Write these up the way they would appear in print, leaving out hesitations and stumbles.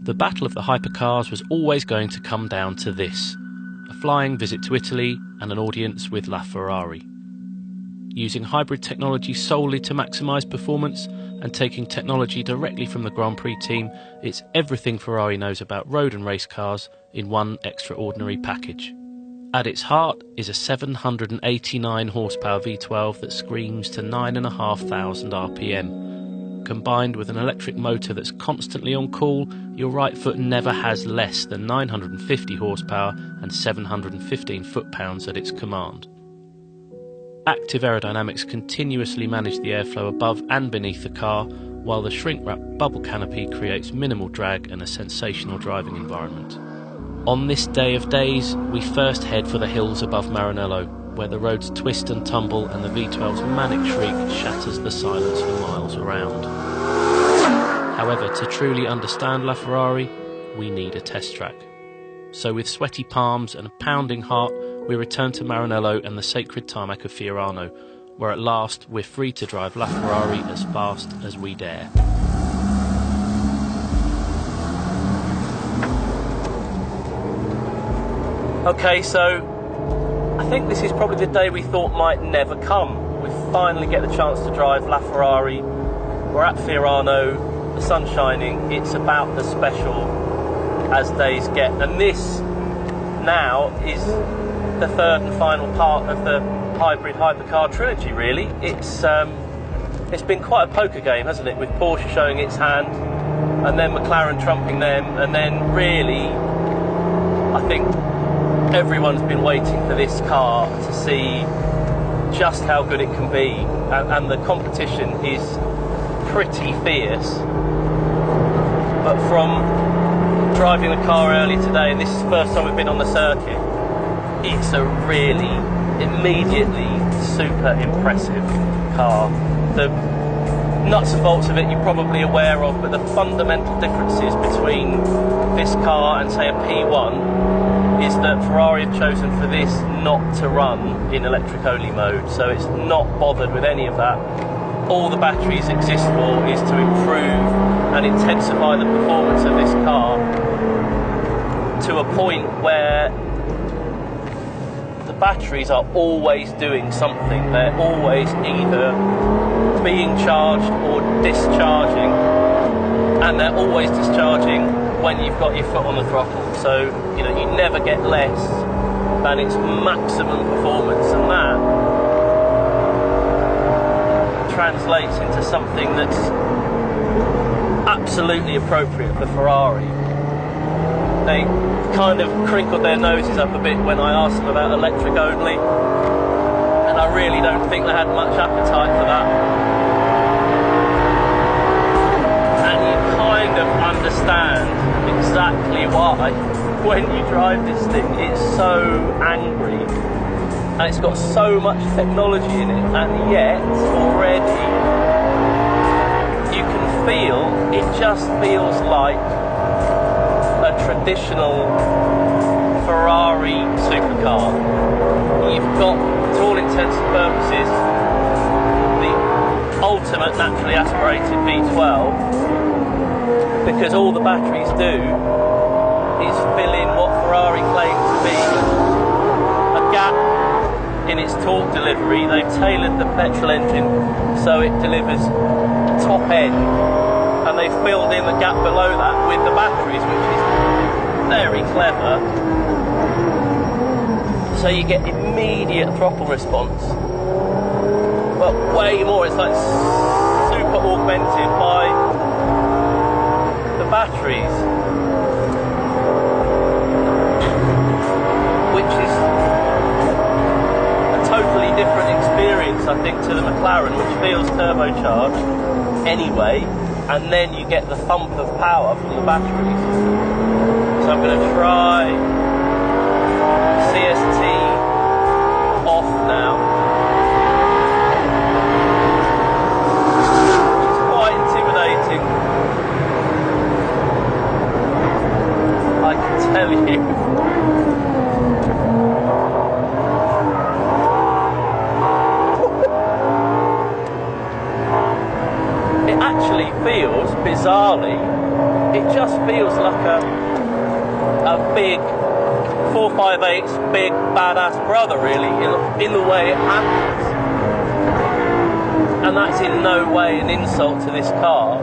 The battle of the hypercars was always going to come down to this: a flying visit to Italy and an audience with LaFerrari. Using hybrid technology solely to maximise performance and taking technology directly from the Grand Prix team, it's everything Ferrari knows about road and race cars in one extraordinary package. At its heart is a 789 horsepower V12 that screams to 9,500 RPM. Combined with an electric motor that's constantly on call, your right foot never has less than 950 horsepower and 715 foot-pounds at its command. Active aerodynamics continuously manage the airflow above and beneath the car, while the shrink-wrap bubble canopy creates minimal drag and a sensational driving environment. On this day of days, we first head for the hills above Maranello, where the roads twist and tumble and the V12's manic shriek shatters the silence for miles around. However, to truly understand LaFerrari, we need a test track. So with sweaty palms and a pounding heart, we return to Maranello and the sacred tarmac of Fiorano, where at last we're free to drive LaFerrari as fast as we dare. Okay, so I think this is probably the day we thought might never come. We finally get the chance to drive LaFerrari. We're at Fiorano, the sun's shining, it's about as special as days get. And this now is the third and final part of the hybrid hypercar trilogy, really. It's been quite a poker game, hasn't it, with Porsche showing its hand, and then McLaren trumping them, and then really, I think everyone's been waiting for this car to see just how good it can be, and the competition is pretty fierce. But from driving the car early today, and this is the first time we've been on the circuit, it's a really immediately super impressive car. The nuts and bolts of it you're probably aware of, but the fundamental differences between this car and say a P1 is that Ferrari have chosen for this not to run in electric only mode, so it's not bothered with any of that. All the batteries exist for is to improve and intensify the performance of this car to a point where the batteries are always doing something. They're always either being charged or discharging, and they're always discharging when you've got your foot on the throttle. So, you know, you never get less than its maximum performance, and that translates into something that's absolutely appropriate for Ferrari. They kind of crinkled their noses up a bit when I asked them about electric only, and I really don't think they had much appetite for that. And you kind of understand exactly why when you drive this thing. It's so angry, and it's got so much technology in it, and yet already you can feel, it just feels like a traditional Ferrari supercar. You've got, to all intents and purposes, the ultimate naturally aspirated V12, because all the batteries do is fill in what Ferrari claims to be a gap in its torque delivery. They've tailored the petrol engine so it delivers top end, and they've filled in the gap below that with the batteries, which is very clever. So you get immediate throttle response, but way more. It's like super augmented by the batteries, which is a totally different experience, I think, to the McLaren, which feels turbocharged anyway, and then you get the thump of power from the batteries. So I'm going to try CST off now. It's quite intimidating, I can tell you. It actually feels, bizarrely, It just feels like a big 458's big badass brother, really, in the way it happens. And that's in no way an insult to this car.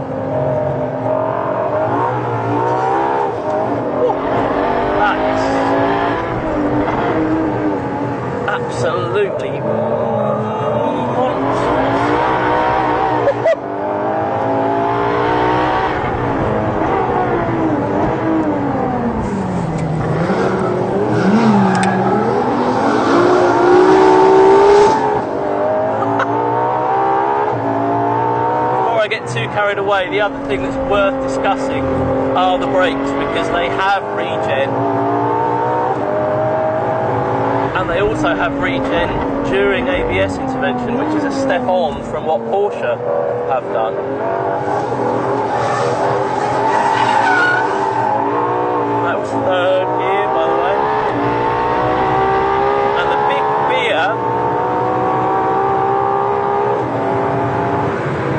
That is absolutely monstrous. Too carried away, the other thing that's worth discussing are the brakes, because they have regen, and they also have regen during ABS intervention, which is a step on from what Porsche have done. That was third gear, by the way. And the big fear,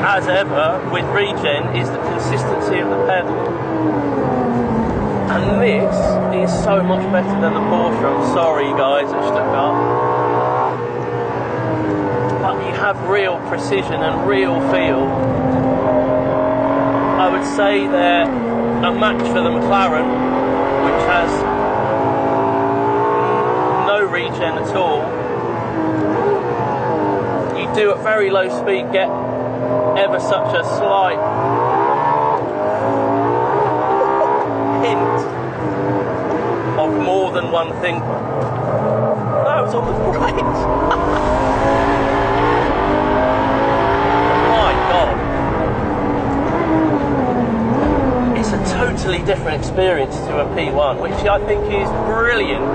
as ever with regen, is the consistency of the pedal, and this is so much better than the Porsche. I'm sorry guys at Stuttgart, but you have real precision and real feel. I would say they're a match for the McLaren, which has no regen at all. You do at very low speed get ever such a slight hint of more than one thing. That was on the brakes. My God. It's a totally different experience to a P1, which I think is brilliant,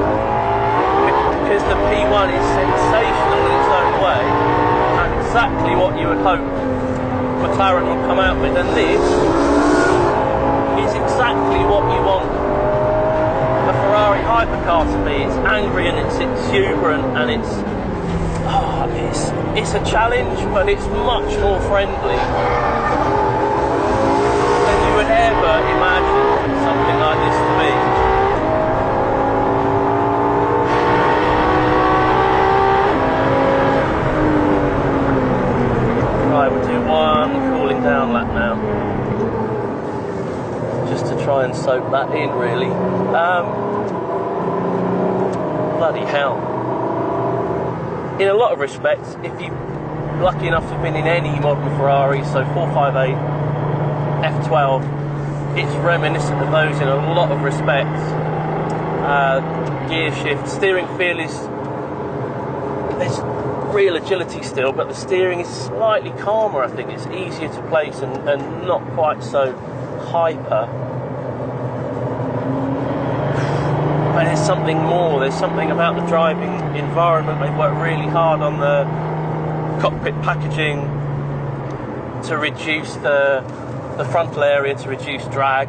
because the P1 is sensational in its own way, and exactly what you would hope McLaren will come out with, and this is exactly what you want the Ferrari hypercar to be. It's angry and it's exuberant, and it's a challenge, but it's much more friendly than you would ever imagine something like this to be. Right, we'll do one cooling down lap now, just to try and soak that in, really. Bloody hell. In a lot of respects, if you're lucky enough to have been in any modern Ferrari, so 458, F12, it's reminiscent of those in a lot of respects. Gear shift, steering feel there's real agility still, but the steering is slightly calmer. I think it's easier to place and not quite so hyper. But there's something more. There's something about the driving environment. They've worked really hard on the cockpit packaging to reduce the frontal area, to reduce drag.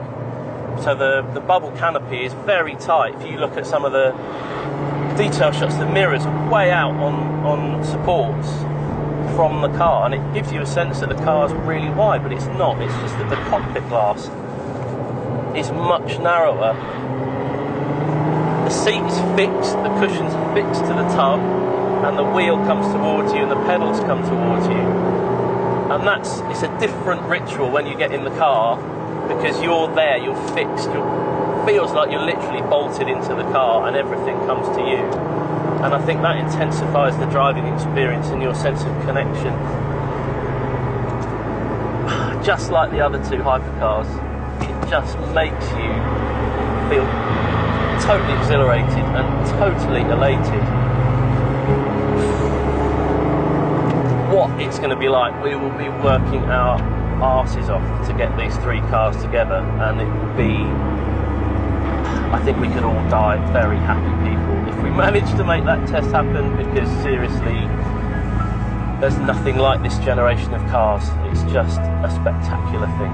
So the bubble canopy is very tight. If you look at some of the detail shots, the mirrors are way out on supports from the car, and it gives you a sense that the car's really wide, but it's not. It's just that the cockpit glass is much narrower. The seat is fixed, the cushions are fixed to the tub, and the wheel comes towards you and the pedals come towards you. And it's a different ritual when you get in the car, because you're there, you're fixed, it feels like you're literally bolted into the car and everything comes to you. And I think that intensifies the driving experience and your sense of connection. Just like the other two hypercars, it just makes you feel totally exhilarated and totally elated. What it's going to be like, we will be working our arses off to get these three cars together, and it will be, I think we could all die very happy people if we manage to make that test happen, because seriously, there's nothing like this generation of cars. It's just a spectacular thing.